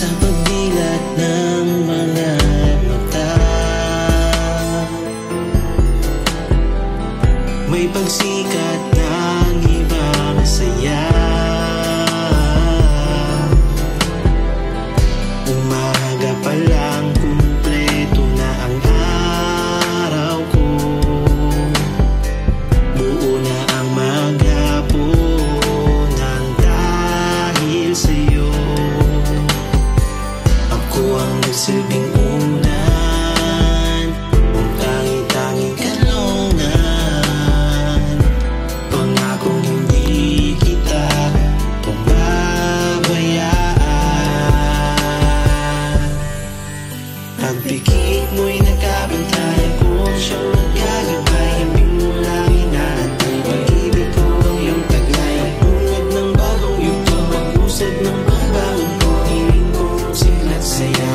sa pagdilat ng mga mata. May pagsikat ng ibang saya. Umaga pa lang kumpleto na ang araw ko. Buo na ang maghapon nang dahil sa'yo. Ako ang nagsilbing unan, ang tangi-tanging kanlungan. Pangakong hindi kita pababayaan. Pagpikit mo'y nakabantay akong siyang magagabay. Hambing mo lang inaantay, pag-ibig ko ang iyong taglay. Bungad ng bagong yugto, mag-usad ng pagbangon ko. Hiling kong siglat saya.